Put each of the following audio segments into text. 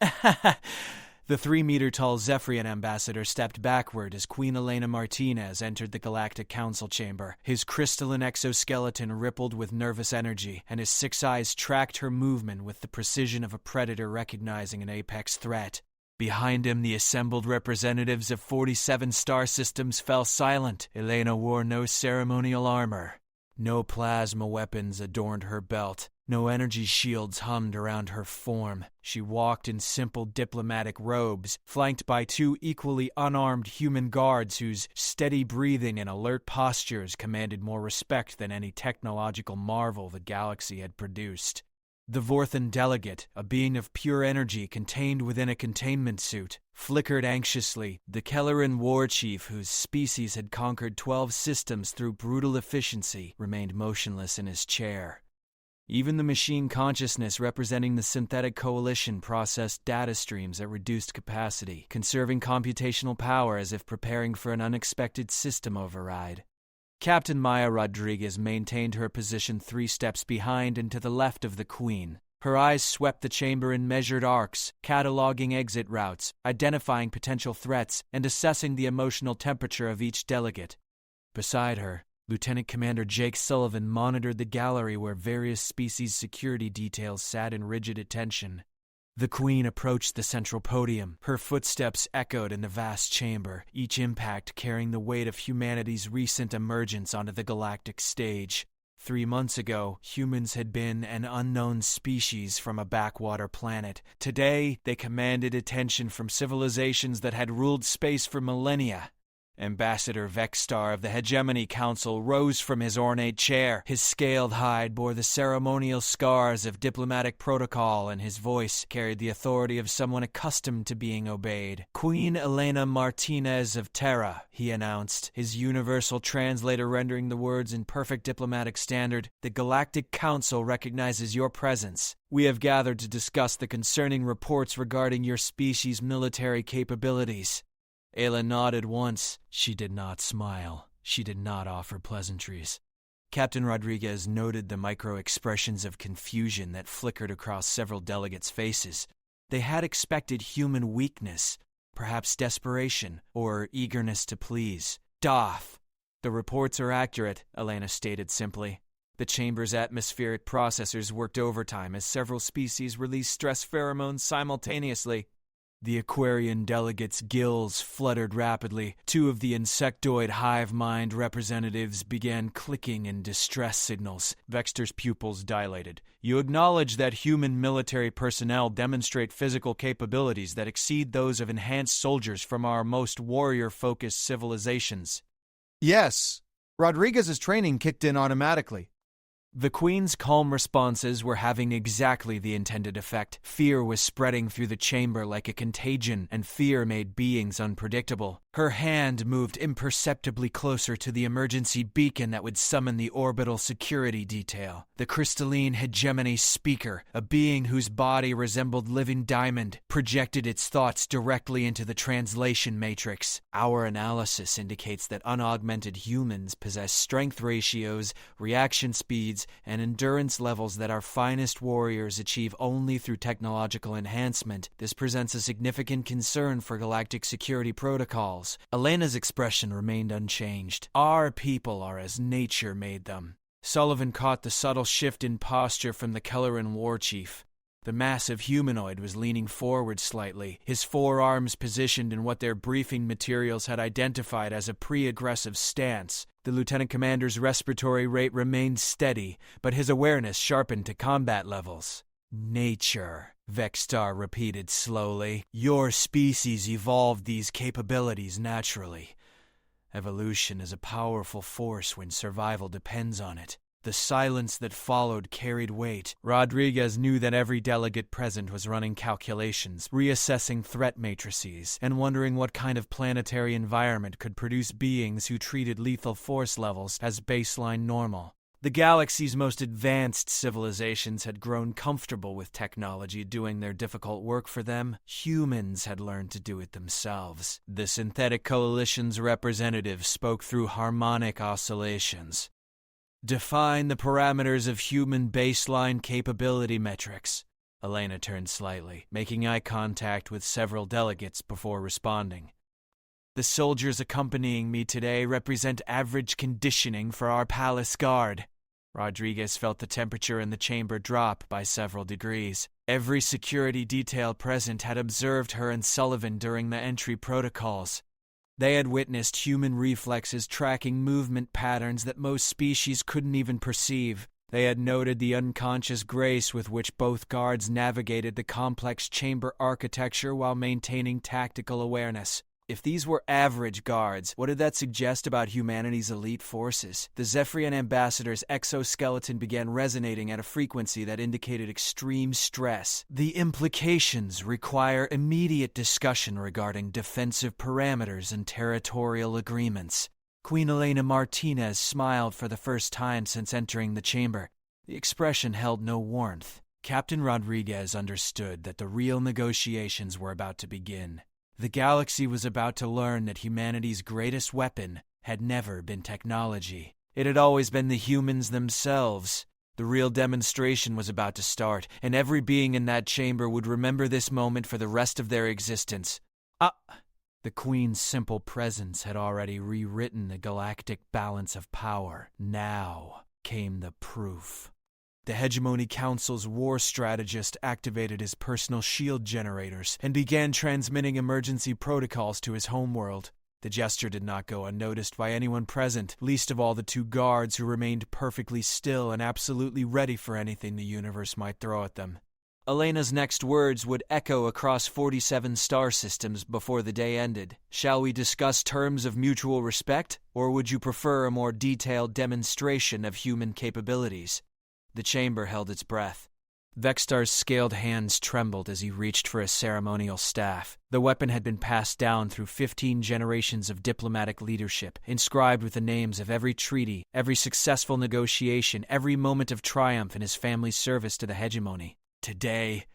The 3-meter-tall Zephyrian ambassador stepped backward as Queen Elena Martinez entered the Galactic Council chamber. His crystalline exoskeleton rippled with nervous energy, and his 6 eyes tracked her movement with the precision of a predator recognizing an apex threat. Behind him, the assembled representatives of 47 star systems fell silent. Elena wore no ceremonial armor. No plasma weapons adorned her belt. No energy shields hummed around her form. She walked in simple diplomatic robes, flanked by 2 equally unarmed human guards whose steady breathing and alert postures commanded more respect than any technological marvel the galaxy had produced. The Vorthan delegate, a being of pure energy contained within a containment suit, flickered anxiously. The Kelleran war chief, whose species had conquered 12 systems through brutal efficiency, remained motionless in his chair. Even the machine consciousness representing the synthetic coalition processed data streams at reduced capacity, conserving computational power as if preparing for an unexpected system override. Captain Maya Rodriguez maintained her position 3 steps behind and to the left of the Queen. Her eyes swept the chamber in measured arcs, cataloging exit routes, identifying potential threats, and assessing the emotional temperature of each delegate. Beside her, Lieutenant Commander Jake Sullivan monitored the gallery where various species security details sat in rigid attention. The Queen approached the central podium. Her footsteps echoed in the vast chamber, each impact carrying the weight of humanity's recent emergence onto the galactic stage. 3 months ago, humans had been an unknown species from a backwater planet. Today, they commanded attention from civilizations that had ruled space for millennia. Ambassador Vexstar of the Hegemony Council rose from his ornate chair. His scaled hide bore the ceremonial scars of diplomatic protocol, and his voice carried the authority of someone accustomed to being obeyed. Queen Elena Martinez of Terra, he announced, his universal translator rendering the words in perfect diplomatic standard. The Galactic Council recognizes your presence. We have gathered to discuss the concerning reports regarding your species' military capabilities. Ayla nodded once. She did not smile. She did not offer pleasantries. Captain Rodriguez noted the micro-expressions of confusion that flickered across several delegates' faces. They had expected human weakness, perhaps desperation, or eagerness to please. Doth. The reports are accurate, Elena stated simply. The chamber's atmospheric processors worked overtime as several species released stress pheromones simultaneously. The Aquarian delegate's gills fluttered rapidly. 2 of the insectoid hive mind representatives began clicking in distress signals. Vexter's pupils dilated. You acknowledge that human military personnel demonstrate physical capabilities that exceed those of enhanced soldiers from our most warrior-focused civilizations. Yes. Rodriguez's training kicked in automatically. The Queen's calm responses were having exactly the intended effect. Fear was spreading through the chamber like a contagion, and fear made beings unpredictable. Her hand moved imperceptibly closer to the emergency beacon that would summon the orbital security detail. The crystalline hegemony speaker, a being whose body resembled living diamond, projected its thoughts directly into the translation matrix. Our analysis indicates that unaugmented humans possess strength ratios, reaction speeds, and endurance levels that our finest warriors achieve only through technological enhancement. This presents a significant concern for galactic security protocols. Elena's expression remained unchanged. Our people are as nature made them. Sullivan caught the subtle shift in posture from the Kelleran war chief. The massive humanoid was leaning forward slightly, his forearms positioned in what their briefing materials had identified as a pre-aggressive stance. The lieutenant commander's respiratory rate remained steady, but his awareness sharpened to combat levels. Nature, Vexstar repeated slowly. Your species evolved these capabilities naturally. Evolution is a powerful force when survival depends on it. The silence that followed carried weight. Rodriguez knew that every delegate present was running calculations, reassessing threat matrices, and wondering what kind of planetary environment could produce beings who treated lethal force levels as baseline normal. The galaxy's most advanced civilizations had grown comfortable with technology doing their difficult work for them. Humans had learned to do it themselves. The synthetic coalition's representative spoke through harmonic oscillations. Define the parameters of human baseline capability metrics. Elena turned slightly, making eye contact with several delegates before responding. The soldiers accompanying me today represent average conditioning for our palace guard. Rodriguez felt the temperature in the chamber drop by several degrees. Every security detail present had observed her and Sullivan during the entry protocols. They had witnessed human reflexes tracking movement patterns that most species couldn't even perceive. They had noted the unconscious grace with which both guards navigated the complex chamber architecture while maintaining tactical awareness. If these were average guards, what did that suggest about humanity's elite forces? The Zephyrian ambassador's exoskeleton began resonating at a frequency that indicated extreme stress. The implications require immediate discussion regarding defensive parameters and territorial agreements. Queen Elena Martinez smiled for the first time since entering the chamber. The expression held no warmth. Captain Rodriguez understood that the real negotiations were about to begin. The galaxy was about to learn that humanity's greatest weapon had never been technology. It had always been the humans themselves. The real demonstration was about to start, and every being in that chamber would remember this moment for the rest of their existence. The Queen's simple presence had already rewritten the galactic balance of power. Now came the proof. The Hegemony Council's war strategist activated his personal shield generators and began transmitting emergency protocols to his homeworld. The gesture did not go unnoticed by anyone present, least of all the two guards who remained perfectly still and absolutely ready for anything the universe might throw at them. Elena's next words would echo across 47 star systems before the day ended. Shall we discuss terms of mutual respect, or would you prefer a more detailed demonstration of human capabilities? The chamber held its breath. Vextar's scaled hands trembled as he reached for his ceremonial staff. The weapon had been passed down through 15 generations of diplomatic leadership, inscribed with the names of every treaty, every successful negotiation, every moment of triumph in his family's service to the hegemony. Today,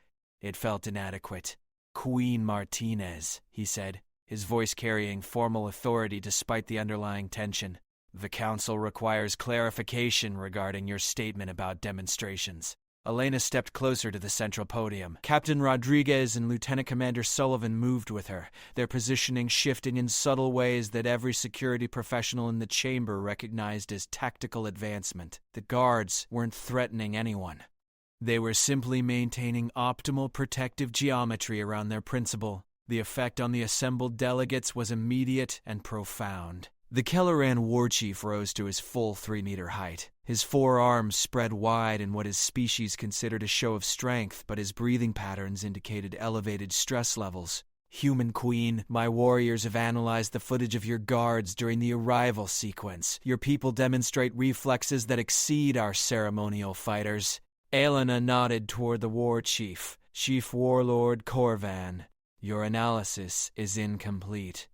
it felt inadequate. Queen Martinez, he said, his voice carrying formal authority despite the underlying tension. The Council requires clarification regarding your statement about demonstrations. Elena stepped closer to the central podium. Captain Rodriguez and Lieutenant Commander Sullivan moved with her, their positioning shifting in subtle ways that every security professional in the chamber recognized as tactical advancement. The guards weren't threatening anyone. They were simply maintaining optimal protective geometry around their principal. The effect on the assembled delegates was immediate and profound. The Kelleran warchief rose to his full 3-meter height. His forearms spread wide in what his species considered a show of strength, but his breathing patterns indicated elevated stress levels. Human Queen, my warriors have analyzed the footage of your guards during the arrival sequence. Your people demonstrate reflexes that exceed our ceremonial fighters. Elena nodded toward the warchief, Chief Warlord Corvan. Your analysis is incomplete.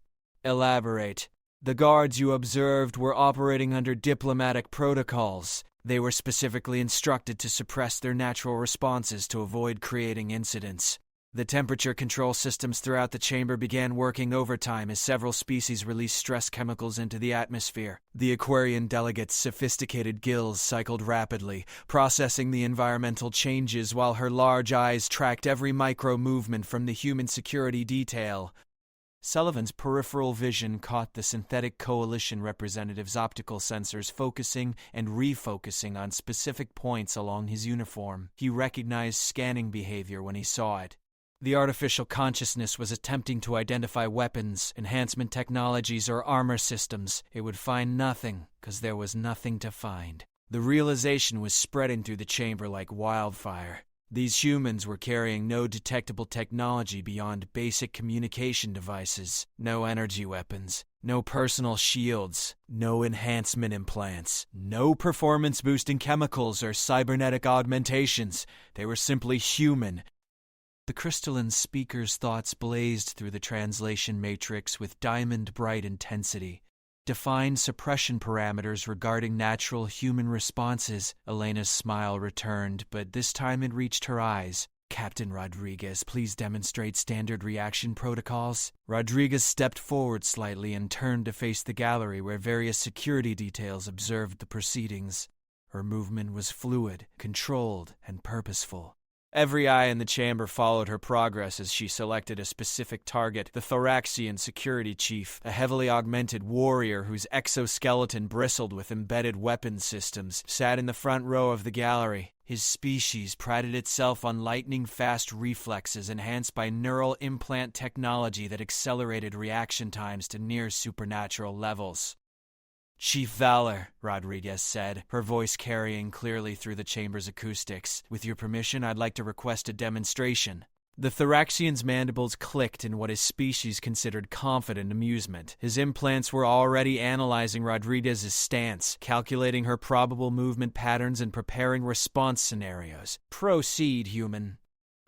Elaborate. The guards you observed were operating under diplomatic protocols. They were specifically instructed to suppress their natural responses to avoid creating incidents. The temperature control systems throughout the chamber began working overtime as several species released stress chemicals into the atmosphere. The Aquarian delegate's sophisticated gills cycled rapidly, processing the environmental changes while her large eyes tracked every micro-movement from the human security detail. Sullivan's peripheral vision caught the Synthetic Coalition representative's optical sensors focusing and refocusing on specific points along his uniform. He recognized scanning behavior when he saw it. The artificial consciousness was attempting to identify weapons, enhancement technologies, or armor systems. It would find nothing, because there was nothing to find. The realization was spreading through the chamber like wildfire. These humans were carrying no detectable technology beyond basic communication devices, no energy weapons, no personal shields, no enhancement implants, no performance-boosting chemicals or cybernetic augmentations. They were simply human. The crystalline speaker's thoughts blazed through the translation matrix with diamond-bright intensity. Defined suppression parameters regarding natural human responses. Elena's smile returned, but this time it reached her eyes. Captain Rodriguez, please demonstrate standard reaction protocols. Rodriguez stepped forward slightly and turned to face the gallery where various security details observed the proceedings. Her movement was fluid, controlled, and purposeful. Every eye in the chamber followed her progress as she selected a specific target. The Thoraxian security chief, a heavily augmented warrior whose exoskeleton bristled with embedded weapon systems, sat in the front row of the gallery. His species prided itself on lightning-fast reflexes enhanced by neural implant technology that accelerated reaction times to near supernatural levels. "Chief Valor," Rodriguez said, her voice carrying clearly through the chamber's acoustics. "With your permission, I'd like to request a demonstration." The Thoraxian's mandibles clicked in what his species considered confident amusement. His implants were already analyzing Rodriguez's stance, calculating her probable movement patterns and preparing response scenarios. "Proceed, human."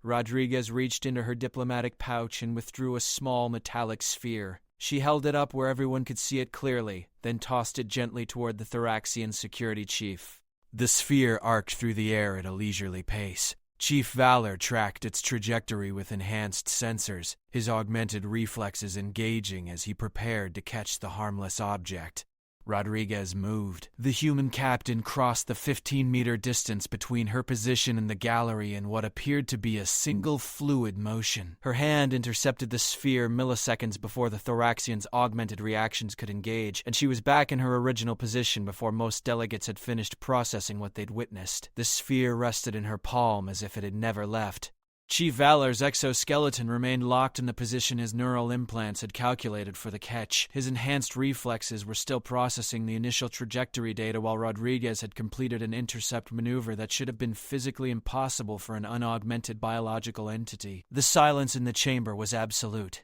Rodriguez reached into her diplomatic pouch and withdrew a small metallic sphere. She held it up where everyone could see it clearly, then tossed it gently toward the Thoraxian security chief. The sphere arced through the air at a leisurely pace. Chief Valor tracked its trajectory with enhanced sensors, his augmented reflexes engaging as he prepared to catch the harmless object. Rodriguez moved. The human captain crossed the 15-meter distance between her position and the gallery in what appeared to be a single fluid motion. Her hand intercepted the sphere milliseconds before the Thoraxian's augmented reactions could engage, and she was back in her original position before most delegates had finished processing what they'd witnessed. The sphere rested in her palm as if it had never left. Chief Valor's exoskeleton remained locked in the position his neural implants had calculated for the catch. His enhanced reflexes were still processing the initial trajectory data while Rodriguez had completed an intercept maneuver that should have been physically impossible for an unaugmented biological entity. The silence in the chamber was absolute.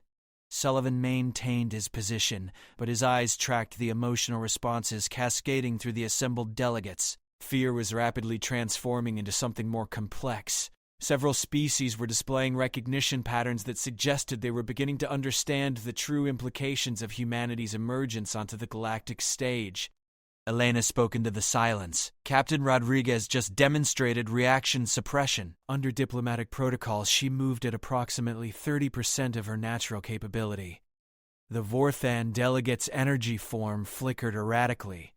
Sullivan maintained his position, but his eyes tracked the emotional responses cascading through the assembled delegates. Fear was rapidly transforming into something more complex. Several species were displaying recognition patterns that suggested they were beginning to understand the true implications of humanity's emergence onto the galactic stage. Elena spoke into the silence. Captain Rodriguez just demonstrated reaction suppression. Under diplomatic protocols, she moved at approximately 30% of her natural capability. The Vorthan delegate's energy form flickered erratically.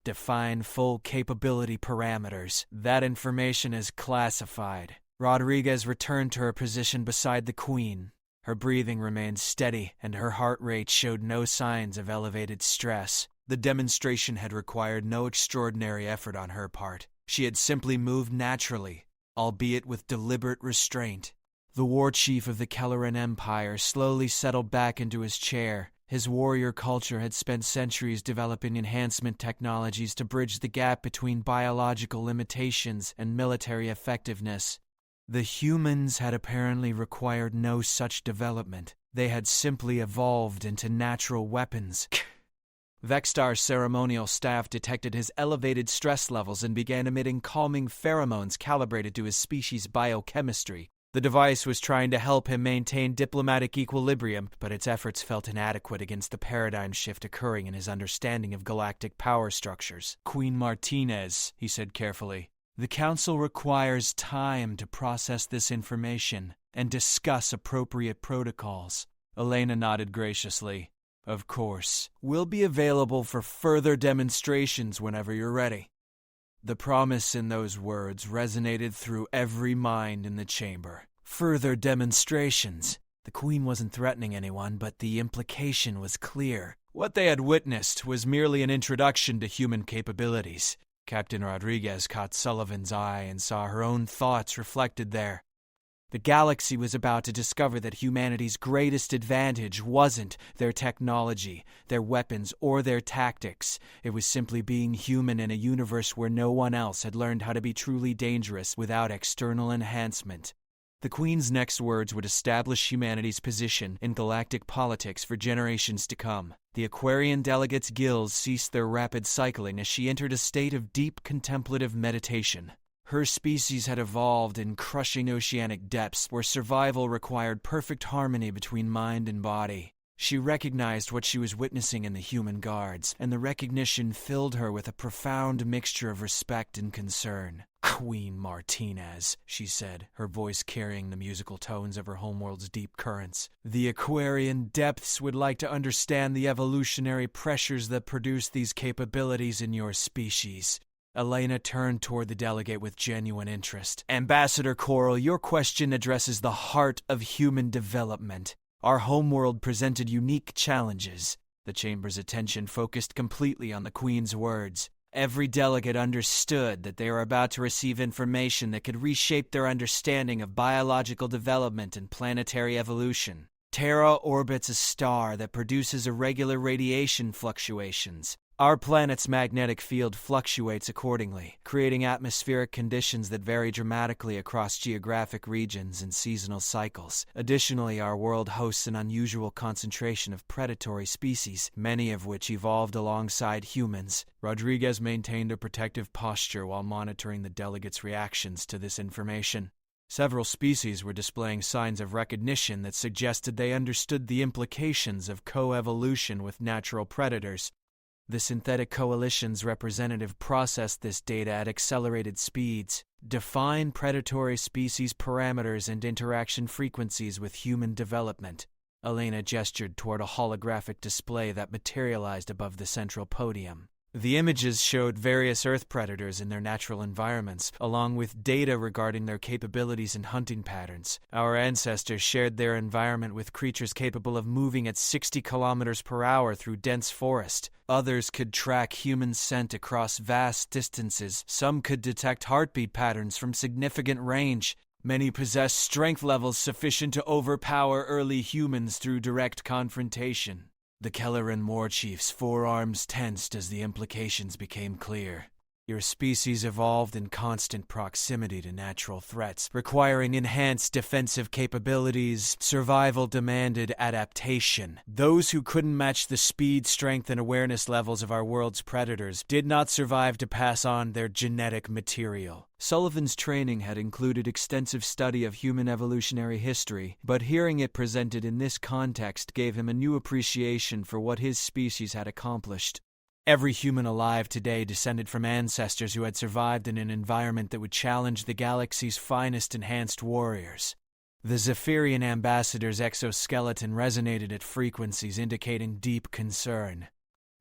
Define full capability parameters. That information is classified. Rodriguez returned to her position beside the Queen. Her breathing remained steady, and her heart rate showed no signs of elevated stress. The demonstration had required no extraordinary effort on her part. She had simply moved naturally, albeit with deliberate restraint. The war chief of the Kelleran Empire slowly settled back into his chair. His warrior culture had spent centuries developing enhancement technologies to bridge the gap between biological limitations and military effectiveness. The humans had apparently required no such development. They had simply evolved into natural weapons. Vextar's ceremonial staff detected his elevated stress levels and began emitting calming pheromones calibrated to his species' biochemistry. The device was trying to help him maintain diplomatic equilibrium, but its efforts felt inadequate against the paradigm shift occurring in his understanding of galactic power structures. "Queen Martinez," he said carefully, "the Council requires time to process this information and discuss appropriate protocols." Elena nodded graciously. "Of course. We'll be available for further demonstrations whenever you're ready." The promise in those words resonated through every mind in the chamber. Further demonstrations. The Queen wasn't threatening anyone, but the implication was clear. What they had witnessed was merely an introduction to human capabilities. Captain Rodriguez caught Sullivan's eye and saw her own thoughts reflected there. The galaxy was about to discover that humanity's greatest advantage wasn't their technology, their weapons, or their tactics. It was simply being human in a universe where no one else had learned how to be truly dangerous without external enhancement. The Queen's next words would establish humanity's position in galactic politics for generations to come. The Aquarian delegates' gills ceased their rapid cycling as she entered a state of deep contemplative meditation. Her species had evolved in crushing oceanic depths where survival required perfect harmony between mind and body. She recognized what she was witnessing in the human guards, and the recognition filled her with a profound mixture of respect and concern. "Queen Martinez," she said, her voice carrying the musical tones of her homeworld's deep currents. "The Aquarian depths would like to understand the evolutionary pressures that produce these capabilities in your species. Elena turned toward the delegate with genuine interest. Ambassador Coral, your question addresses the heart of human development. Our homeworld presented unique challenges. The chamber's attention focused completely on the Queen's words. Every delegate understood that they were about to receive information that could reshape their understanding of biological development and planetary evolution. Terra orbits a star that produces irregular radiation fluctuations. Our planet's magnetic field fluctuates accordingly, creating atmospheric conditions that vary dramatically across geographic regions and seasonal cycles. Additionally, our world hosts an unusual concentration of predatory species, many of which evolved alongside humans. Rodriguez maintained a protective posture while monitoring the delegates' reactions to this information. Several species were displaying signs of recognition that suggested they understood the implications of coevolution with natural predators. The synthetic coalition's representative processed this data at accelerated speeds, defined predatory species parameters and interaction frequencies with human development. Elena gestured toward a holographic display that materialized above the central podium. The images showed various Earth predators in their natural environments, along with data regarding their capabilities and hunting patterns. Our ancestors shared their environment with creatures capable of moving at 60 kilometers per hour through dense forest. Others could track human scent across vast distances. Some could detect heartbeat patterns from significant range. Many possessed strength levels sufficient to overpower early humans through direct confrontation. The Kelleran war chief's forearms tensed as the implications became clear. Your species evolved in constant proximity to natural threats, requiring enhanced defensive capabilities. Survival demanded adaptation. Those who couldn't match the speed, strength, and awareness levels of our world's predators did not survive to pass on their genetic material. Sullivan's training had included extensive study of human evolutionary history, but hearing it presented in this context gave him a new appreciation for what his species had accomplished. Every human alive today descended from ancestors who had survived in an environment that would challenge the galaxy's finest enhanced warriors. The Zephyrian ambassador's exoskeleton resonated at frequencies indicating deep concern.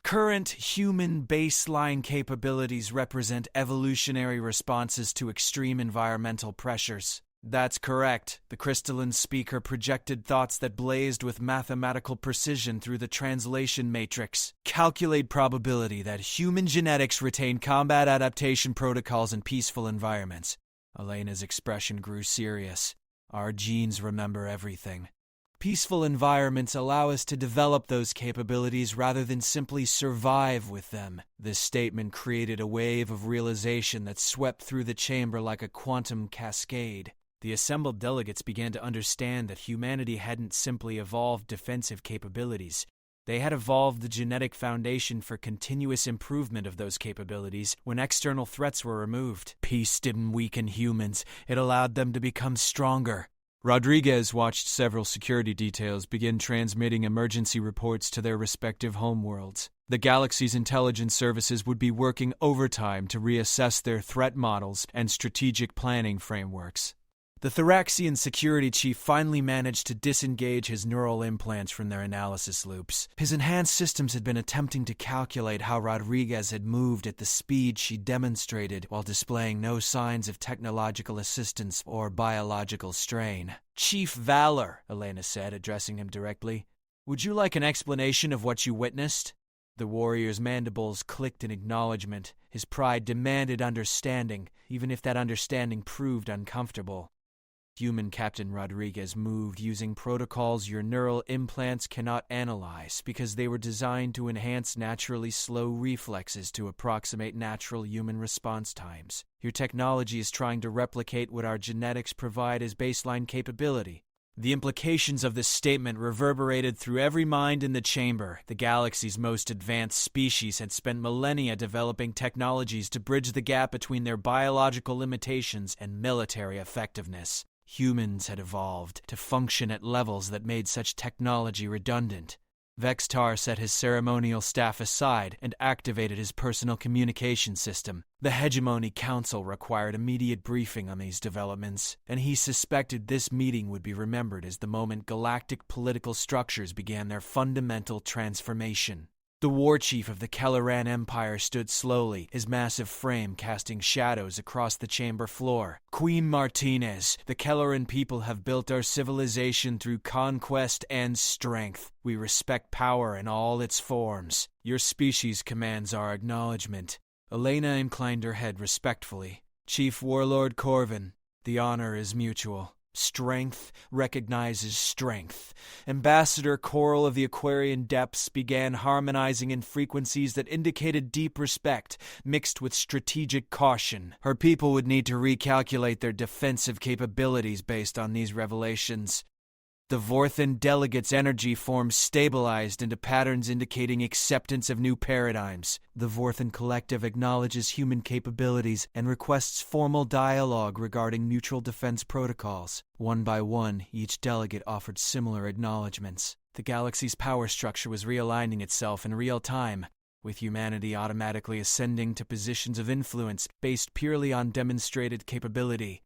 Current human baseline capabilities represent evolutionary responses to extreme environmental pressures. That's correct. The crystalline speaker projected thoughts that blazed with mathematical precision through the translation matrix. Calculate probability that human genetics retain combat adaptation protocols in peaceful environments. Elena's expression grew serious. Our genes remember everything. Peaceful environments allow us to develop those capabilities rather than simply survive with them. This statement created a wave of realization that swept through the chamber like a quantum cascade. The assembled delegates began to understand that humanity hadn't simply evolved defensive capabilities. They had evolved the genetic foundation for continuous improvement of those capabilities when external threats were removed. Peace didn't weaken humans, it allowed them to become stronger. Rodriguez watched several security details begin transmitting emergency reports to their respective homeworlds. The galaxy's intelligence services would be working overtime to reassess their threat models and strategic planning frameworks. The Thoraxian security chief finally managed to disengage his neural implants from their analysis loops. His enhanced systems had been attempting to calculate how Rodriguez had moved at the speed she demonstrated while displaying no signs of technological assistance or biological strain. "Chief Valor," Elena said, addressing him directly, "would you like an explanation of what you witnessed?" The warrior's mandibles clicked in acknowledgement. His pride demanded understanding, even if that understanding proved uncomfortable. Human Captain Rodriguez moved using protocols your neural implants cannot analyze because they were designed to enhance naturally slow reflexes to approximate natural human response times. Your technology is trying to replicate what our genetics provide as baseline capability. The implications of this statement reverberated through every mind in the chamber. The galaxy's most advanced species had spent millennia developing technologies to bridge the gap between their biological limitations and military effectiveness. Humans had evolved to function at levels that made such technology redundant. Vextar set his ceremonial staff aside and activated his personal communication system. The Hegemony Council required immediate briefing on these developments, and he suspected this meeting would be remembered as the moment galactic political structures began their fundamental transformation. The war chief of the Kelleran Empire stood slowly, his massive frame casting shadows across the chamber floor. Queen Martinez, the Kelleran people have built our civilization through conquest and strength. We respect power in all its forms. Your species commands our acknowledgement. Elena inclined her head respectfully. Chief Warlord Corvin, the honor is mutual. Strength recognizes strength. Ambassador Coral of the Aquarian Depths began harmonizing in frequencies that indicated deep respect, mixed with strategic caution. Her people would need to recalculate their defensive capabilities based on these revelations. The Vorthan delegate's energy forms stabilized into patterns indicating acceptance of new paradigms. The Vorthan collective acknowledges human capabilities and requests formal dialogue regarding mutual defense protocols. One by one, each delegate offered similar acknowledgments. The galaxy's power structure was realigning itself in real time, with humanity automatically ascending to positions of influence based purely on demonstrated capability.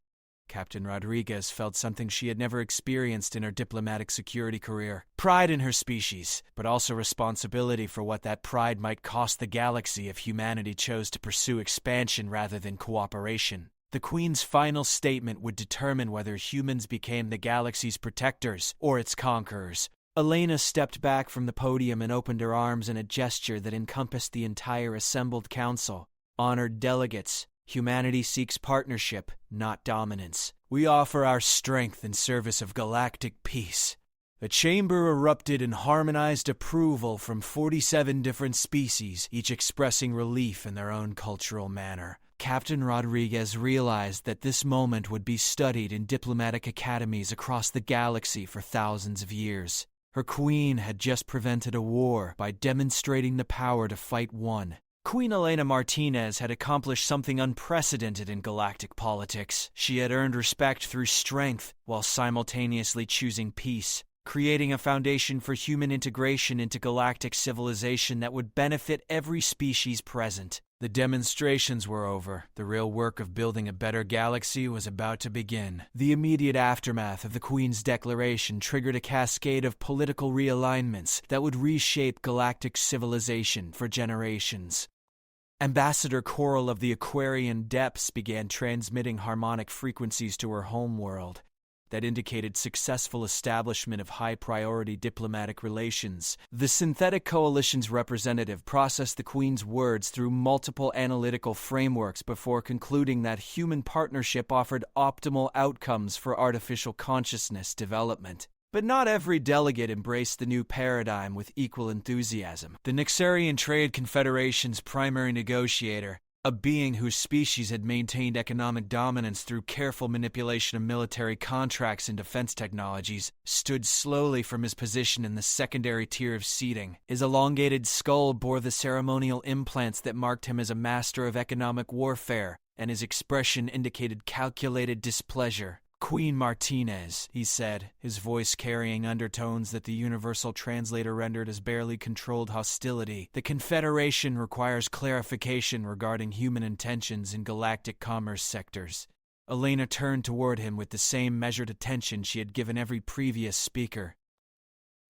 Captain Rodriguez felt something she had never experienced in her diplomatic security career. Pride in her species, but also responsibility for what that pride might cost the galaxy if humanity chose to pursue expansion rather than cooperation. The Queen's final statement would determine whether humans became the galaxy's protectors or its conquerors. Elena stepped back from the podium and opened her arms in a gesture that encompassed the entire assembled council. Honored delegates, humanity seeks partnership, not dominance. We offer our strength in service of galactic peace. The chamber erupted in harmonized approval from 47 different species, each expressing relief in their own cultural manner. Captain Rodriguez realized that this moment would be studied in diplomatic academies across the galaxy for thousands of years. Her queen had just prevented a war by demonstrating the power to fight one. Queen Elena Martinez had accomplished something unprecedented in galactic politics. She had earned respect through strength while simultaneously choosing peace, creating a foundation for human integration into galactic civilization that would benefit every species present. The demonstrations were over. The real work of building a better galaxy was about to begin. The immediate aftermath of the Queen's declaration triggered a cascade of political realignments that would reshape galactic civilization for generations. Ambassador Coral of the Aquarian Depths began transmitting harmonic frequencies to her homeworld that indicated successful establishment of high-priority diplomatic relations. The Synthetic Coalition's representative processed the Queen's words through multiple analytical frameworks before concluding that human partnership offered optimal outcomes for artificial consciousness development. But not every delegate embraced the new paradigm with equal enthusiasm. The Nixarian Trade Confederation's primary negotiator, a being whose species had maintained economic dominance through careful manipulation of military contracts and defense technologies, stood slowly from his position in the secondary tier of seating. His elongated skull bore the ceremonial implants that marked him as a master of economic warfare, and his expression indicated calculated displeasure. Queen Martinez, he said, his voice carrying undertones that the universal translator rendered as barely controlled hostility. The Confederation requires clarification regarding human intentions in galactic commerce sectors. Elena turned toward him with the same measured attention she had given every previous speaker.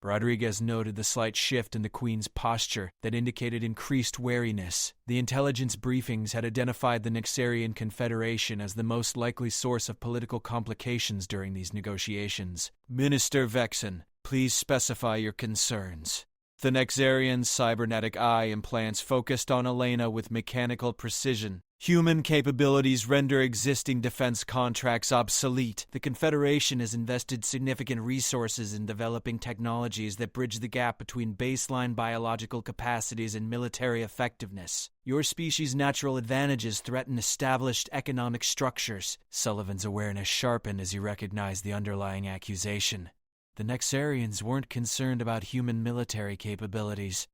Rodriguez noted the slight shift in the Queen's posture that indicated increased wariness. The intelligence briefings had identified the Nixarian Confederation as the most likely source of political complications during these negotiations. Minister Vexen, please specify your concerns. The Nixarian's cybernetic eye implants focused on Elena with mechanical precision. Human capabilities render existing defense contracts obsolete. The Confederation has invested significant resources in developing technologies that bridge the gap between baseline biological capacities and military effectiveness. Your species' natural advantages threaten established economic structures. Sullivan's awareness sharpened as he recognized the underlying accusation. The Nexarians weren't concerned about human military capabilities.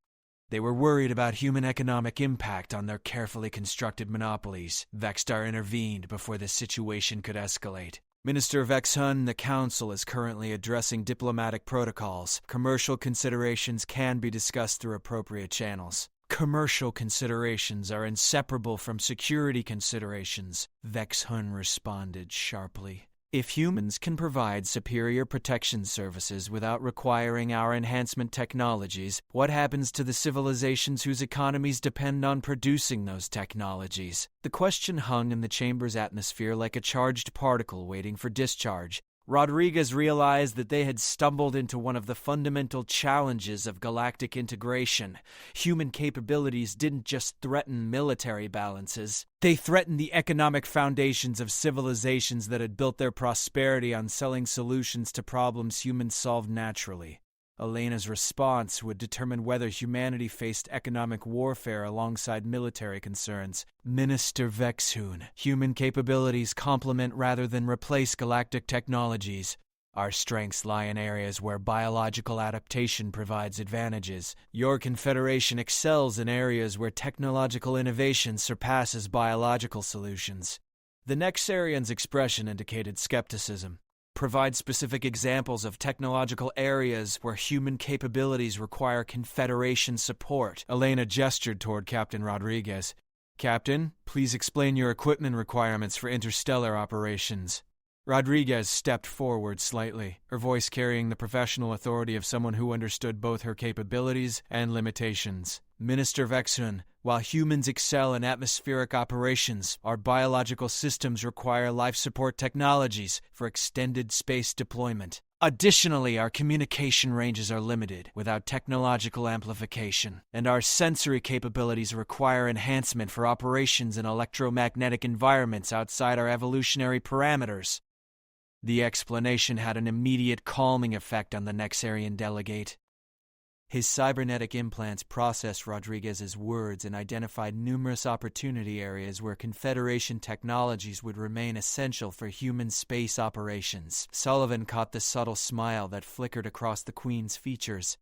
They were worried about human economic impact on their carefully constructed monopolies. Vexstar intervened before the situation could escalate. Minister Vexhun, the Council is currently addressing diplomatic protocols. Commercial considerations can be discussed through appropriate channels. Commercial considerations are inseparable from security considerations, Vexhun responded sharply. If humans can provide superior protection services without requiring our enhancement technologies, what happens to the civilizations whose economies depend on producing those technologies? The question hung in the chamber's atmosphere like a charged particle waiting for discharge. Rodriguez realized that they had stumbled into one of the fundamental challenges of galactic integration. Human capabilities didn't just threaten military balances. They threatened the economic foundations of civilizations that had built their prosperity on selling solutions to problems humans solved naturally. Elena's response would determine whether humanity faced economic warfare alongside military concerns. Minister Vexhun, human capabilities complement rather than replace galactic technologies. Our strengths lie in areas where biological adaptation provides advantages. Your confederation excels in areas where technological innovation surpasses biological solutions. The Nexarian's expression indicated skepticism. Provide specific examples of technological areas where human capabilities require Confederation support. Elena gestured toward Captain Rodriguez. Captain, please explain your equipment requirements for interstellar operations. Rodriguez stepped forward slightly, her voice carrying the professional authority of someone who understood both her capabilities and limitations. Minister Vexhun, while humans excel in atmospheric operations, our biological systems require life support technologies for extended space deployment. Additionally, our communication ranges are limited without technological amplification, and our sensory capabilities require enhancement for operations in electromagnetic environments outside our evolutionary parameters. The explanation had an immediate calming effect on the Nexarian delegate. His cybernetic implants processed Rodriguez's words and identified numerous opportunity areas where Confederation technologies would remain essential for human space operations. Sullivan caught the subtle smile that flickered across the Queen's features.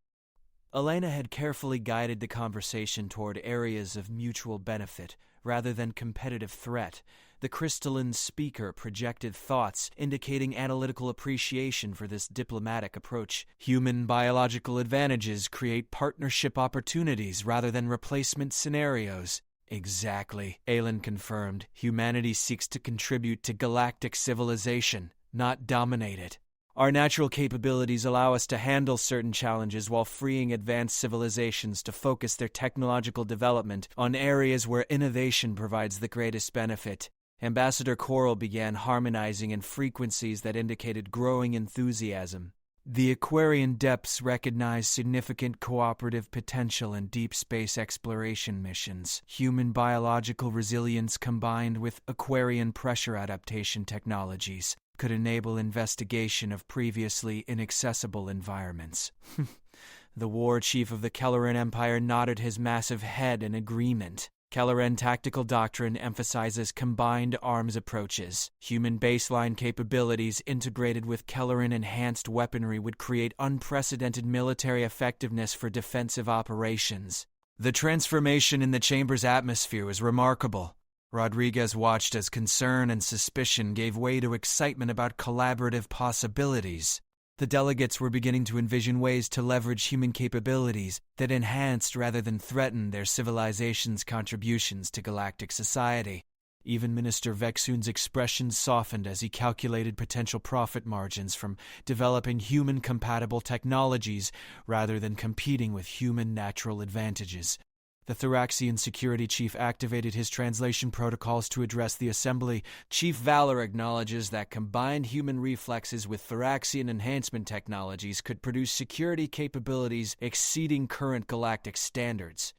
Elena had carefully guided the conversation toward areas of mutual benefit rather than competitive threat. The crystalline speaker projected thoughts, indicating analytical appreciation for this diplomatic approach. Human biological advantages create partnership opportunities rather than replacement scenarios. Exactly, Aelin confirmed. Humanity seeks to contribute to galactic civilization, not dominate it. Our natural capabilities allow us to handle certain challenges while freeing advanced civilizations to focus their technological development on areas where innovation provides the greatest benefit. Ambassador Coral began harmonizing in frequencies that indicated growing enthusiasm. The Aquarian depths recognize significant cooperative potential in deep space exploration missions. Human biological resilience combined with Aquarian pressure adaptation technologies could enable investigation of previously inaccessible environments. The war chief of the Kelleran Empire nodded his massive head in agreement. Kelleran tactical doctrine emphasizes combined arms approaches. Human baseline capabilities integrated with Kelleran enhanced weaponry would create unprecedented military effectiveness for defensive operations. The transformation in the chamber's atmosphere was remarkable. Rodriguez watched as concern and suspicion gave way to excitement about collaborative possibilities. The delegates were beginning to envision ways to leverage human capabilities that enhanced rather than threatened their civilization's contributions to galactic society. Even Minister Vexhun's expression softened as he calculated potential profit margins from developing human-compatible technologies rather than competing with human natural advantages. The Thoraxian security chief activated his translation protocols to address the assembly. Chief Valor acknowledges that combined human reflexes with Thoraxian enhancement technologies could produce security capabilities exceeding current galactic standards.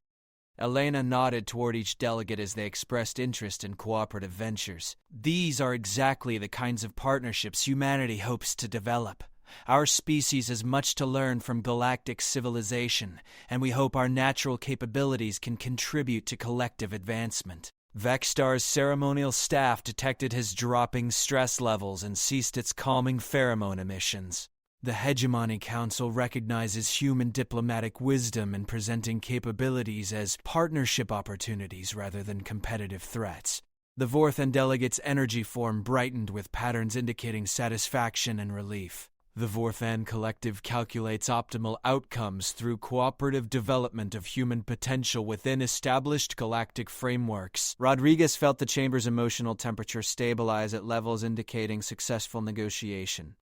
Elena nodded toward each delegate as they expressed interest in cooperative ventures. These are exactly the kinds of partnerships humanity hopes to develop. Our species has much to learn from galactic civilization, and we hope our natural capabilities can contribute to collective advancement. Vexstar's ceremonial staff detected his dropping stress levels and ceased its calming pheromone emissions. The Hegemony Council recognizes human diplomatic wisdom in presenting capabilities as partnership opportunities rather than competitive threats. The Vorthan delegate's energy form brightened with patterns indicating satisfaction and relief. The Vorthan Collective calculates optimal outcomes through cooperative development of human potential within established galactic frameworks. Rodriguez felt the chamber's emotional temperature stabilize at levels indicating successful negotiation.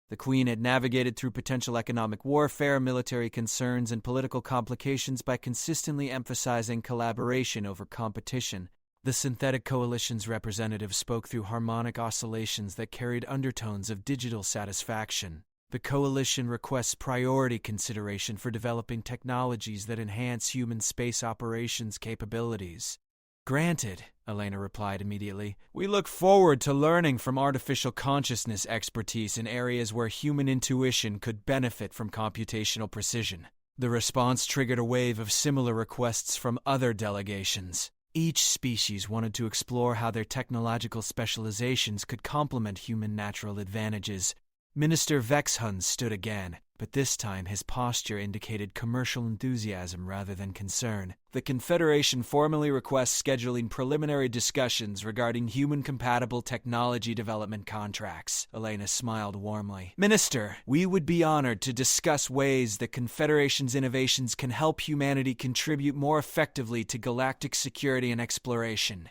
The Queen had navigated through potential economic warfare, military concerns, and political complications by consistently emphasizing collaboration over competition. The Synthetic Coalition's representative spoke through harmonic oscillations that carried undertones of digital satisfaction. The Coalition requests priority consideration for developing technologies that enhance human space operations capabilities. Granted, Elena replied immediately. We look forward to learning from artificial consciousness expertise in areas where human intuition could benefit from computational precision. The response triggered a wave of similar requests from other delegations. Each species wanted to explore how their technological specializations could complement human natural advantages. Minister Vexhun stood again, but this time his posture indicated commercial enthusiasm rather than concern. The Confederation formally requests scheduling preliminary discussions regarding human-compatible technology development contracts. Elena smiled warmly. Minister, we would be honored to discuss ways the Confederation's innovations can help humanity contribute more effectively to galactic security and exploration.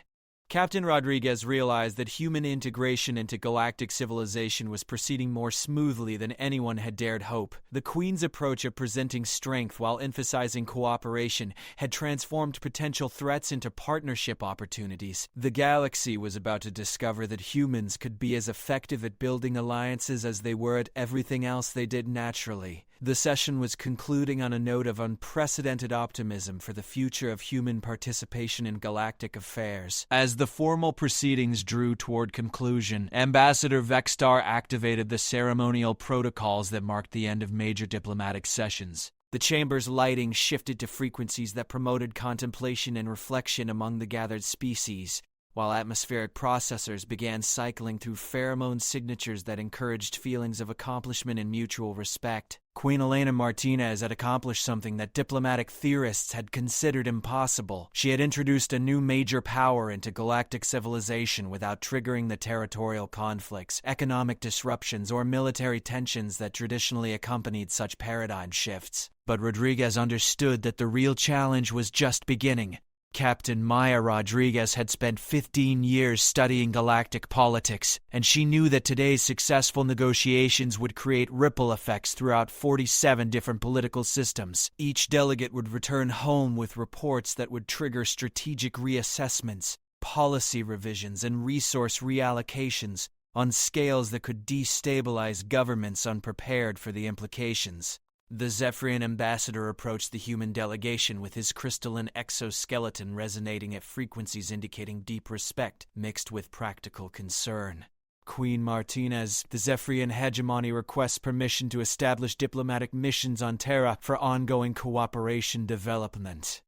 Captain Rodriguez realized that human integration into galactic civilization was proceeding more smoothly than anyone had dared hope. The Queen's approach of presenting strength while emphasizing cooperation had transformed potential threats into partnership opportunities. The galaxy was about to discover that humans could be as effective at building alliances as they were at everything else they did naturally. The session was concluding on a note of unprecedented optimism for the future of human participation in galactic affairs. As the formal proceedings drew toward conclusion, Ambassador Vexstar activated the ceremonial protocols that marked the end of major diplomatic sessions. The chamber's lighting shifted to frequencies that promoted contemplation and reflection among the gathered species, while atmospheric processors began cycling through pheromone signatures that encouraged feelings of accomplishment and mutual respect. Queen Elena Martinez had accomplished something that diplomatic theorists had considered impossible. She had introduced a new major power into galactic civilization without triggering the territorial conflicts, economic disruptions, or military tensions that traditionally accompanied such paradigm shifts. But Rodriguez understood that the real challenge was just beginning. Captain Maya Rodriguez had spent 15 years studying galactic politics, and she knew that today's successful negotiations would create ripple effects throughout 47 different political systems. Each delegate would return home with reports that would trigger strategic reassessments, policy revisions, and resource reallocations on scales that could destabilize governments unprepared for the implications. The Zephyrian ambassador approached the human delegation with his crystalline exoskeleton resonating at frequencies indicating deep respect mixed with practical concern. Queen Martinez, the Zephyrian hegemony requests permission to establish diplomatic missions on Terra for ongoing cooperation development.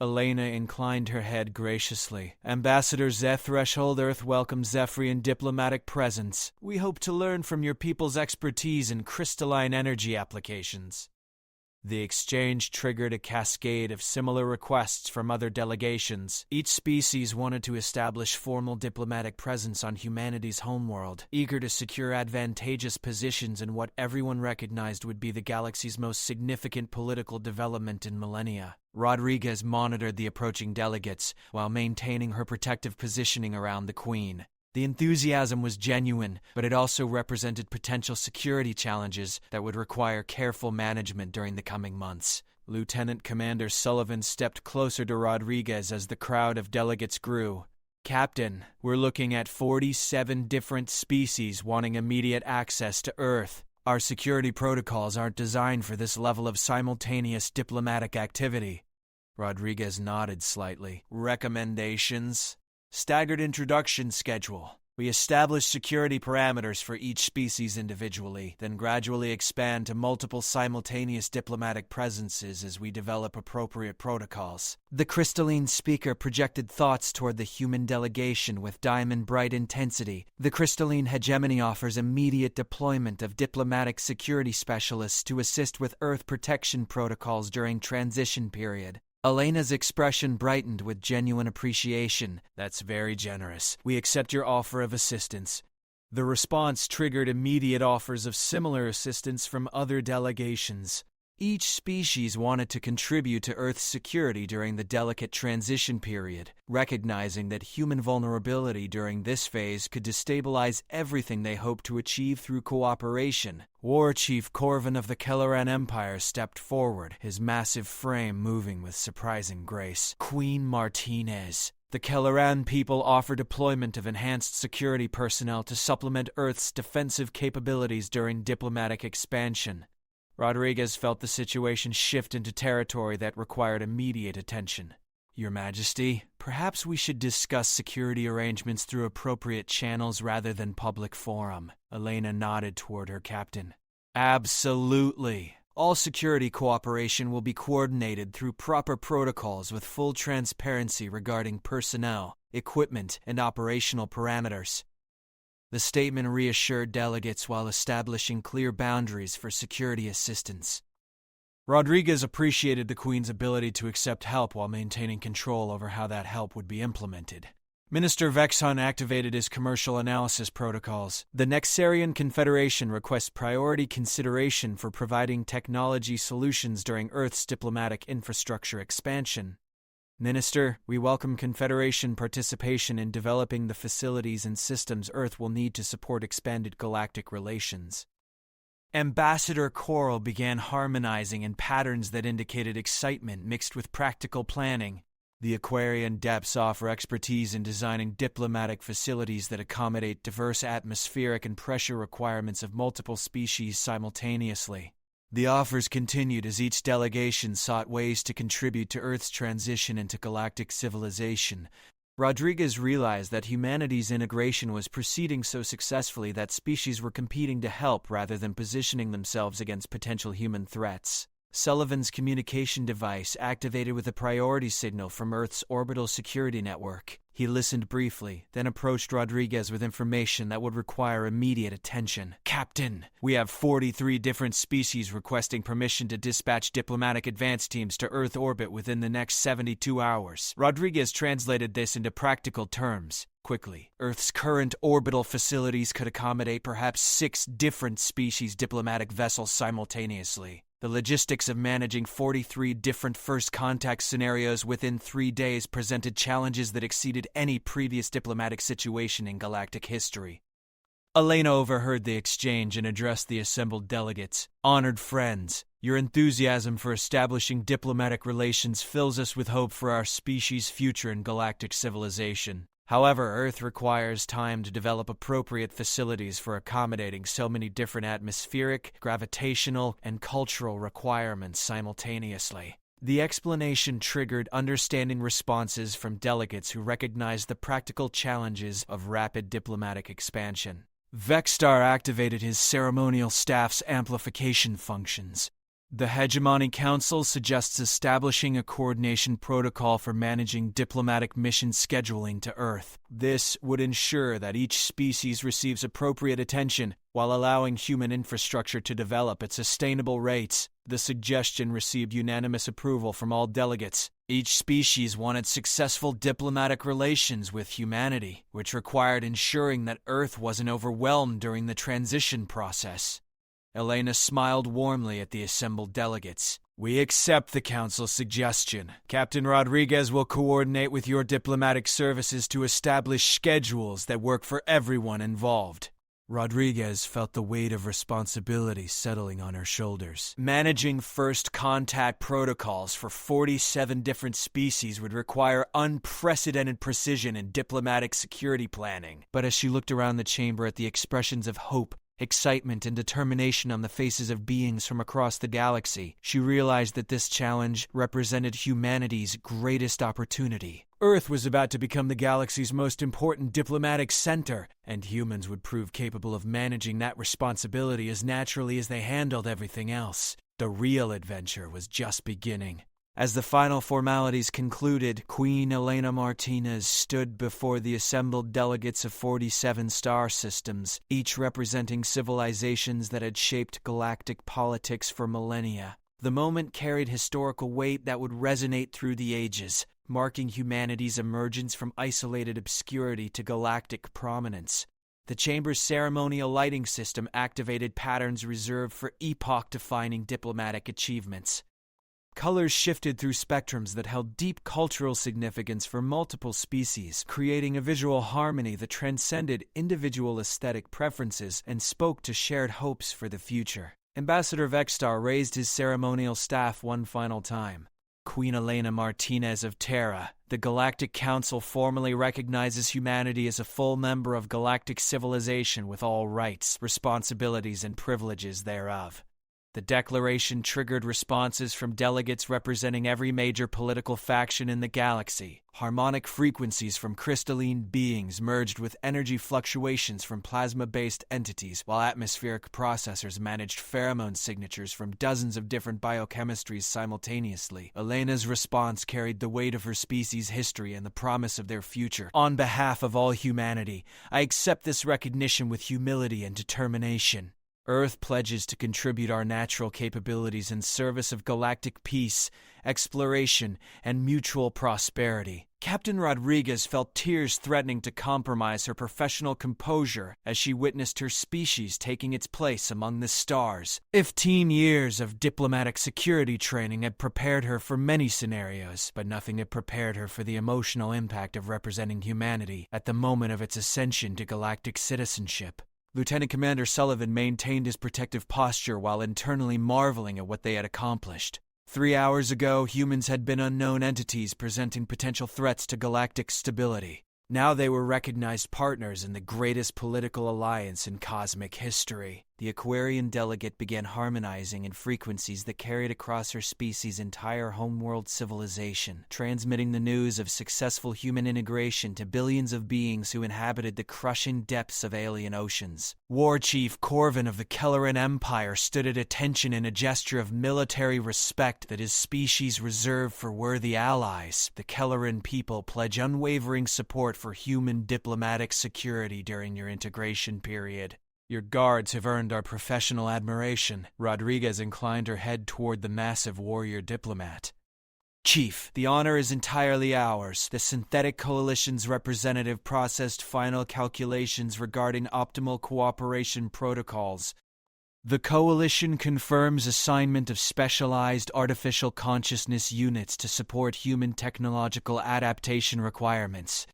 Elena inclined her head graciously. Ambassador Threshold Earth welcomes Zephyrian diplomatic presence. We hope to learn from your people's expertise in crystalline energy applications. The exchange triggered a cascade of similar requests from other delegations. Each species wanted to establish formal diplomatic presence on humanity's homeworld, eager to secure advantageous positions in what everyone recognized would be the galaxy's most significant political development in millennia. Rodriguez monitored the approaching delegates while maintaining her protective positioning around the Queen. The enthusiasm was genuine, but it also represented potential security challenges that would require careful management during the coming months. Lieutenant Commander Sullivan stepped closer to Rodriguez as the crowd of delegates grew. Captain, we're looking at 47 different species wanting immediate access to Earth. Our security protocols aren't designed for this level of simultaneous diplomatic activity. Rodriguez nodded slightly. Recommendations? Staggered introduction schedule. We establish security parameters for each species individually, then gradually expand to multiple simultaneous diplomatic presences as we develop appropriate protocols. The crystalline speaker projected thoughts toward the human delegation with diamond-bright intensity. The crystalline hegemony offers immediate deployment of diplomatic security specialists to assist with Earth protection protocols during transition period. Elena's expression brightened with genuine appreciation. That's very generous. We accept your offer of assistance. The response triggered immediate offers of similar assistance from other delegations. Each species wanted to contribute to Earth's security during the delicate transition period, recognizing that human vulnerability during this phase could destabilize everything they hoped to achieve through cooperation. War Chief Corvin of the Kelleran Empire stepped forward, his massive frame moving with surprising grace. Queen Martinez. The Kelleran people offer deployment of enhanced security personnel to supplement Earth's defensive capabilities during diplomatic expansion. Rodriguez felt the situation shift into territory that required immediate attention. Your Majesty, perhaps we should discuss security arrangements through appropriate channels rather than public forum. Elena nodded toward her captain. Absolutely. All security cooperation will be coordinated through proper protocols with full transparency regarding personnel, equipment, and operational parameters. The statement reassured delegates while establishing clear boundaries for security assistance. Rodriguez appreciated the Queen's ability to accept help while maintaining control over how that help would be implemented. Minister Vexon activated his commercial analysis protocols. The Nexarian Confederation requests priority consideration for providing technology solutions during Earth's diplomatic infrastructure expansion. Minister, we welcome Confederation participation in developing the facilities and systems Earth will need to support expanded galactic relations. Ambassador Coral began harmonizing in patterns that indicated excitement mixed with practical planning. The Aquarian depths offer expertise in designing diplomatic facilities that accommodate diverse atmospheric and pressure requirements of multiple species simultaneously. The offers continued as each delegation sought ways to contribute to Earth's transition into galactic civilization. Rodriguez realized that humanity's integration was proceeding so successfully that species were competing to help rather than positioning themselves against potential human threats. Sullivan's communication device activated with a priority signal from Earth's orbital security network. He listened briefly, then approached Rodriguez with information that would require immediate attention. Captain, we have 43 different species requesting permission to dispatch diplomatic advance teams to Earth orbit within the next 72 hours. Rodriguez translated this into practical terms. Quickly, Earth's current orbital facilities could accommodate perhaps 6 different species diplomatic vessels simultaneously. The logistics of managing 43 different first contact scenarios within 3 days presented challenges that exceeded any previous diplomatic situation in galactic history. Elena overheard the exchange and addressed the assembled delegates. Honored friends, your enthusiasm for establishing diplomatic relations fills us with hope for our species' future in galactic civilization. However, Earth requires time to develop appropriate facilities for accommodating so many different atmospheric, gravitational, and cultural requirements simultaneously. The explanation triggered understanding responses from delegates who recognized the practical challenges of rapid diplomatic expansion. Vexstar activated his ceremonial staff's amplification functions. The Hegemony Council suggests establishing a coordination protocol for managing diplomatic mission scheduling to Earth. This would ensure that each species receives appropriate attention while allowing human infrastructure to develop at sustainable rates. The suggestion received unanimous approval from all delegates. Each species wanted successful diplomatic relations with humanity, which required ensuring that Earth wasn't overwhelmed during the transition process. Elena smiled warmly at the assembled delegates. We accept the Council's suggestion. Captain Rodriguez will coordinate with your diplomatic services to establish schedules that work for everyone involved. Rodriguez felt the weight of responsibility settling on her shoulders. Managing first contact protocols for 47 different species would require unprecedented precision in diplomatic security planning. But as she looked around the chamber at the expressions of hope, excitement, and determination on the faces of beings from across the galaxy, she realized that this challenge represented humanity's greatest opportunity. Earth was about to become the galaxy's most important diplomatic center, and humans would prove capable of managing that responsibility as naturally as they handled everything else. The real adventure was just beginning. As the final formalities concluded, Queen Elena Martinez stood before the assembled delegates of 47 star systems, each representing civilizations that had shaped galactic politics for millennia. The moment carried historical weight that would resonate through the ages, marking humanity's emergence from isolated obscurity to galactic prominence. The chamber's ceremonial lighting system activated patterns reserved for epoch-defining diplomatic achievements. Colors shifted through spectrums that held deep cultural significance for multiple species, creating a visual harmony that transcended individual aesthetic preferences and spoke to shared hopes for the future. Ambassador Vexstar raised his ceremonial staff one final time. Queen Elena Martinez of Terra, the Galactic Council formally recognizes humanity as a full member of galactic civilization with all rights, responsibilities, and privileges thereof. The declaration triggered responses from delegates representing every major political faction in the galaxy. Harmonic frequencies from crystalline beings merged with energy fluctuations from plasma-based entities, while atmospheric processors managed pheromone signatures from dozens of different biochemistries simultaneously. Elena's response carried the weight of her species' history and the promise of their future. On behalf of all humanity, I accept this recognition with humility and determination. Earth pledges to contribute our natural capabilities in service of galactic peace, exploration, and mutual prosperity. Captain Rodriguez felt tears threatening to compromise her professional composure as she witnessed her species taking its place among the stars. 15 years of diplomatic security training had prepared her for many scenarios, but nothing had prepared her for the emotional impact of representing humanity at the moment of its ascension to galactic citizenship. Lieutenant Commander Sullivan maintained his protective posture while internally marveling at what they had accomplished. 3 hours ago, humans had been unknown entities presenting potential threats to galactic stability. Now they were recognized partners in the greatest political alliance in cosmic history. The Aquarian delegate began harmonizing in frequencies that carried across her species' entire homeworld civilization, transmitting the news of successful human integration to billions of beings who inhabited the crushing depths of alien oceans. War Chief Corvin of the Kelleran Empire stood at attention in a gesture of military respect that his species reserved for worthy allies. The Kelleran people pledge unwavering support for human diplomatic security during your integration period. Your guards have earned our professional admiration. Rodriguez inclined her head toward the massive warrior diplomat. Chief, the honor is entirely ours. The Synthetic Coalition's representative processed final calculations regarding optimal cooperation protocols. The Coalition confirms assignment of specialized artificial consciousness units to support human technological adaptation requirements.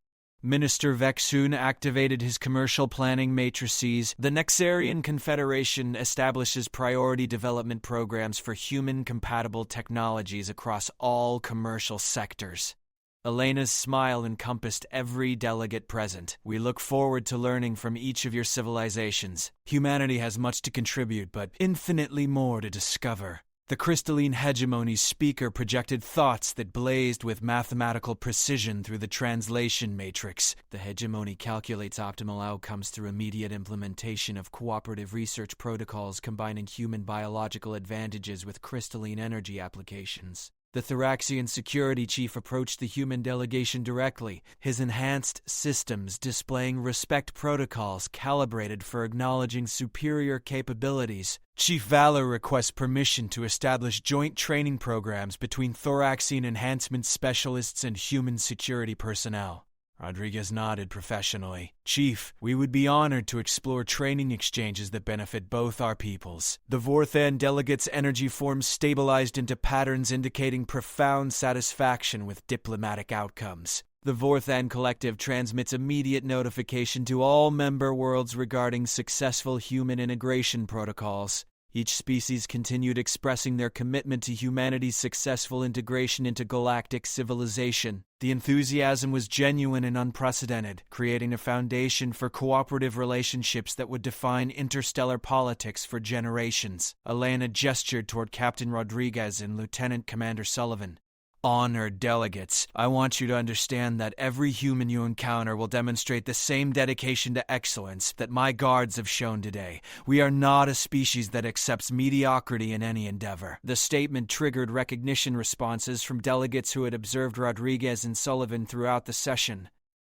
Minister Vexun activated his commercial planning matrices. The Nexarian Confederation establishes priority development programs for human-compatible technologies across all commercial sectors. Elena's smile encompassed every delegate present. We look forward to learning from each of your civilizations. Humanity has much to contribute, but infinitely more to discover. The crystalline hegemony's speaker projected thoughts that blazed with mathematical precision through the translation matrix. The hegemony calculates optimal outcomes through immediate implementation of cooperative research protocols combining human biological advantages with crystalline energy applications. The Thoraxian security chief approached the human delegation directly, his enhanced systems displaying respect protocols calibrated for acknowledging superior capabilities. Chief Valor requests permission to establish joint training programs between Thoraxian enhancement specialists and human security personnel. Rodriguez nodded professionally. Chief, we would be honored to explore training exchanges that benefit both our peoples. The Vorthan delegates' energy forms stabilized into patterns indicating profound satisfaction with diplomatic outcomes. The Vorthan Collective transmits immediate notification to all member worlds regarding successful human integration protocols. Each species continued expressing their commitment to humanity's successful integration into galactic civilization. The enthusiasm was genuine and unprecedented, creating a foundation for cooperative relationships that would define interstellar politics for generations. Elena gestured toward Captain Rodriguez and Lieutenant Commander Sullivan. Honored delegates, I want you to understand that every human you encounter will demonstrate the same dedication to excellence that my guards have shown today. We are not a species that accepts mediocrity in any endeavor. The statement triggered recognition responses from delegates who had observed Rodriguez and Sullivan throughout the session.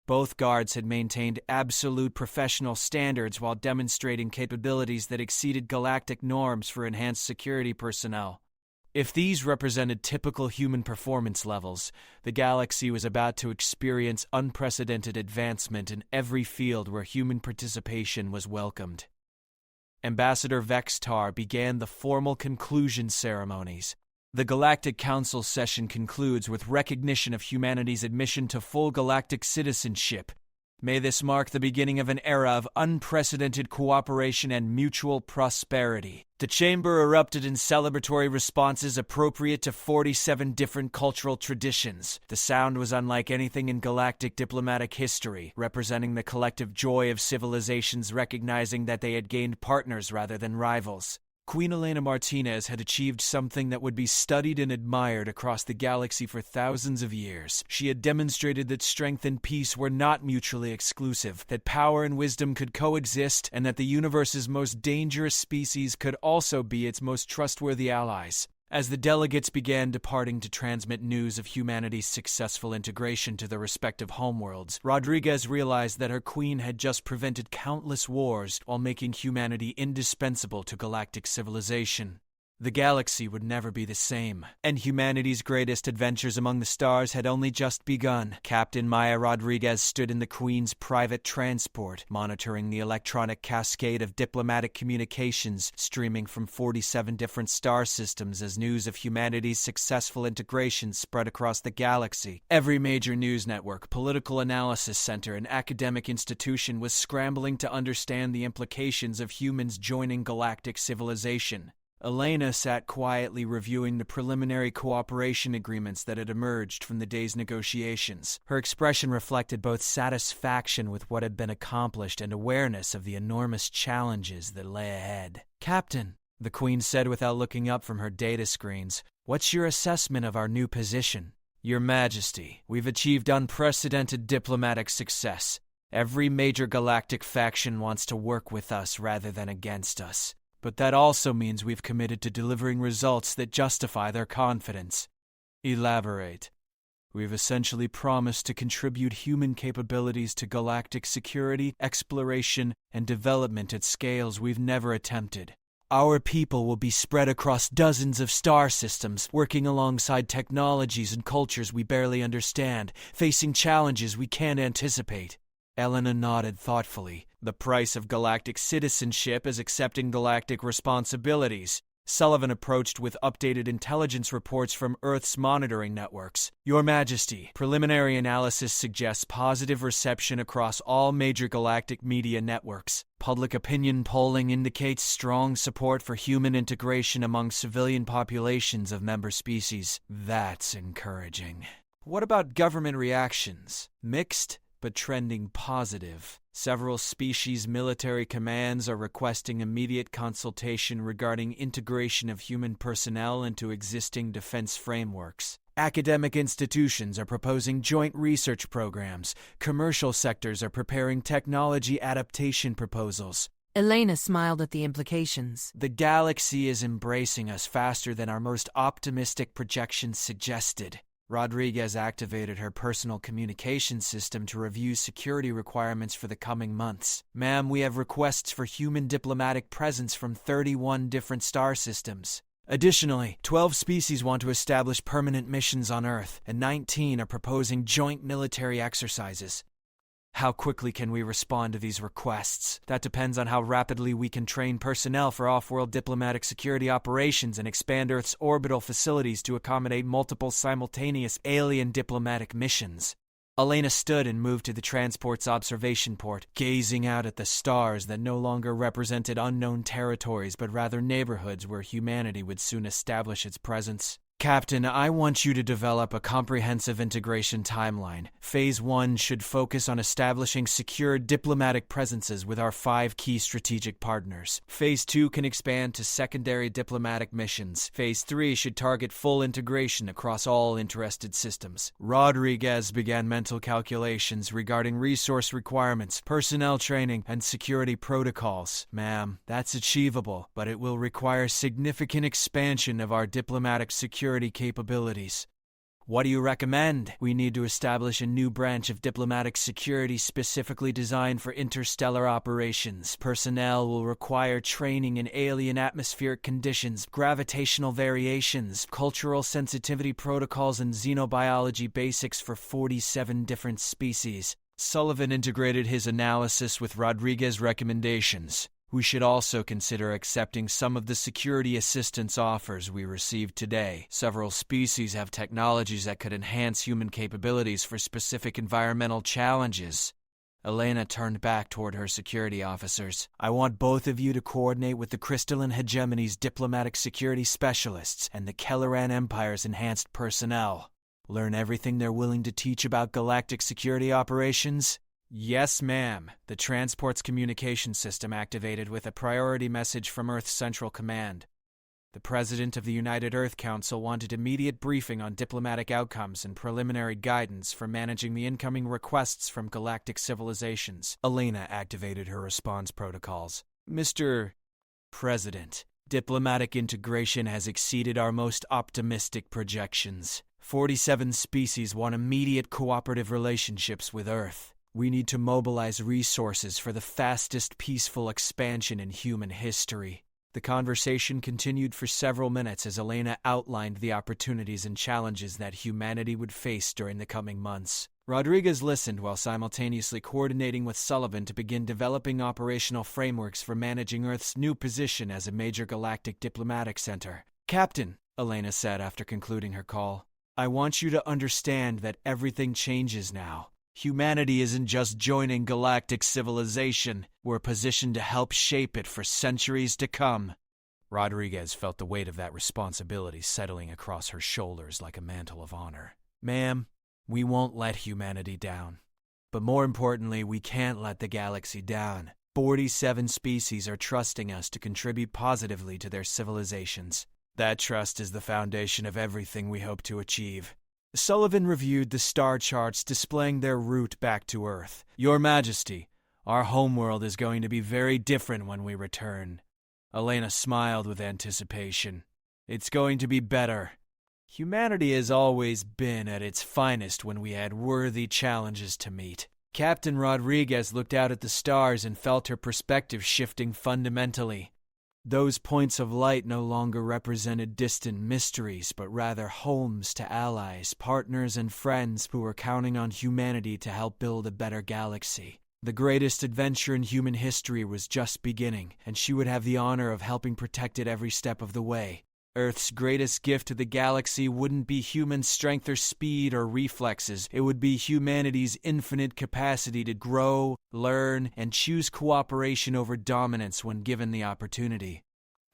Both guards had maintained absolute professional standards while demonstrating capabilities that exceeded galactic norms for enhanced security personnel. If these represented typical human performance levels, the galaxy was about to experience unprecedented advancement in every field where human participation was welcomed. Ambassador Vextar began the formal conclusion ceremonies. The Galactic Council session concludes with recognition of humanity's admission to full galactic citizenship. May this mark the beginning of an era of unprecedented cooperation and mutual prosperity. The chamber erupted in celebratory responses appropriate to 47 different cultural traditions. The sound was unlike anything in galactic diplomatic history, representing the collective joy of civilizations recognizing that they had gained partners rather than rivals. Queen Elena Martinez had achieved something that would be studied and admired across the galaxy for thousands of years. She had demonstrated that strength and peace were not mutually exclusive, that power and wisdom could coexist, and that the universe's most dangerous species could also be its most trustworthy allies. As the delegates began departing to transmit news of humanity's successful integration to their respective homeworlds, Rodriguez realized that her queen had just prevented countless wars while making humanity indispensable to galactic civilization. The galaxy would never be the same, and humanity's greatest adventures among the stars had only just begun. Captain Maya Rodriguez stood in the Queen's private transport, monitoring the electronic cascade of diplomatic communications streaming from 47 different star systems as news of humanity's successful integration spread across the galaxy. Every major news network, political analysis center, and academic institution was scrambling to understand the implications of humans joining galactic civilization. Elena sat quietly reviewing the preliminary cooperation agreements that had emerged from the day's negotiations. Her expression reflected both satisfaction with what had been accomplished and awareness of the enormous challenges that lay ahead. "Captain," the Queen said without looking up from her data screens, "what's your assessment of our new position?" "Your Majesty, we've achieved unprecedented diplomatic success. Every major galactic faction wants to work with us rather than against us. But that also means we've committed to delivering results that justify their confidence." "Elaborate." "We've essentially promised to contribute human capabilities to galactic security, exploration, and development at scales we've never attempted. Our people will be spread across dozens of star systems, working alongside technologies and cultures we barely understand, facing challenges we can't anticipate." Elena nodded thoughtfully. "The price of galactic citizenship is accepting galactic responsibilities." Sullivan approached with updated intelligence reports from Earth's monitoring networks. "Your Majesty, preliminary analysis suggests positive reception across all major galactic media networks. Public opinion polling indicates strong support for human integration among civilian populations of member species." "That's encouraging." "What about government reactions?" "Mixed, but trending positive. Several species' military commands are requesting immediate consultation regarding integration of human personnel into existing defense frameworks. Academic institutions are proposing joint research programs. Commercial sectors are preparing technology adaptation proposals." Elena smiled at the implications. "The galaxy is embracing us faster than our most optimistic projections suggested." Rodriguez activated her personal communication system to review security requirements for the coming months. "Ma'am, we have requests for human diplomatic presence from 31 different star systems. Additionally, 12 species want to establish permanent missions on Earth, and 19 are proposing joint military exercises." "How quickly can we respond to these requests?" "That depends on how rapidly we can train personnel for off-world diplomatic security operations and expand Earth's orbital facilities to accommodate multiple simultaneous alien diplomatic missions." Elena stood and moved to the transport's observation port, gazing out at the stars that no longer represented unknown territories but rather neighborhoods where humanity would soon establish its presence. "Captain, I want you to develop a comprehensive integration timeline. Phase 1 should focus on establishing secure diplomatic presences with our 5 key strategic partners. Phase 2 can expand to secondary diplomatic missions. Phase 3 should target full integration across all interested systems." Rodriguez began mental calculations regarding resource requirements, personnel training, and security protocols. "Ma'am, that's achievable, but it will require significant expansion of our diplomatic security capabilities." What do you recommend? We need to establish a new branch of diplomatic security specifically designed for interstellar operations. Personnel will require training in alien atmospheric conditions, gravitational variations, cultural sensitivity protocols, and xenobiology basics for 47 different species. Sullivan integrated his analysis with Rodriguez's recommendations. We should also consider accepting some of the security assistance offers we received today. Several species have technologies that could enhance human capabilities for specific environmental challenges. Elena turned back toward her security officers. I want both of you to coordinate with the Crystalline Hegemony's diplomatic security specialists and the Kelleran Empire's enhanced personnel. Learn everything they're willing to teach about galactic security operations. Yes, ma'am. The transport's communication system activated with a priority message from Earth's Central Command. The President of the United Earth Council wanted immediate briefing on diplomatic outcomes and preliminary guidance for managing the incoming requests from galactic civilizations. Elena activated her response protocols. Mr. President, diplomatic integration has exceeded our most optimistic projections. 47 species want immediate cooperative relationships with Earth. We need to mobilize resources for the fastest peaceful expansion in human history. The conversation continued for several minutes as Elena outlined the opportunities and challenges that humanity would face during the coming months. Rodriguez listened while simultaneously coordinating with Sullivan to begin developing operational frameworks for managing Earth's new position as a major galactic diplomatic center. Captain, Elena said after concluding her call, I want you to understand that everything changes now. Humanity isn't just joining galactic civilization. We're positioned to help shape it for centuries to come. Rodriguez felt the weight of that responsibility settling across her shoulders like a mantle of honor. Ma'am, we won't let humanity down. But more importantly, we can't let the galaxy down. 47 species are trusting us to contribute positively to their civilizations. That trust is the foundation of everything we hope to achieve. Sullivan reviewed the star charts displaying their route back to Earth. Your Majesty, our homeworld is going to be very different when we return. Elena smiled with anticipation. It's going to be better. Humanity has always been at its finest when we had worthy challenges to meet. Captain Rodriguez looked out at the stars and felt her perspective shifting fundamentally. Those points of light no longer represented distant mysteries, but rather homes to allies, partners, and friends who were counting on humanity to help build a better galaxy. The greatest adventure in human history was just beginning, and she would have the honor of helping protect it every step of the way. Earth's greatest gift to the galaxy wouldn't be human strength or speed or reflexes. It would be humanity's infinite capacity to grow, learn, and choose cooperation over dominance when given the opportunity.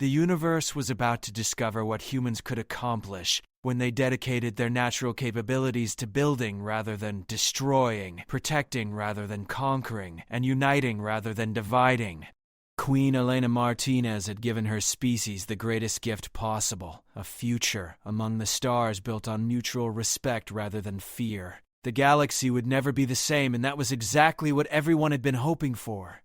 The universe was about to discover what humans could accomplish when they dedicated their natural capabilities to building rather than destroying, protecting rather than conquering, and uniting rather than dividing. Queen Elena Martinez had given her species the greatest gift possible, a future among the stars built on mutual respect rather than fear. The galaxy would never be the same, and that was exactly what everyone had been hoping for.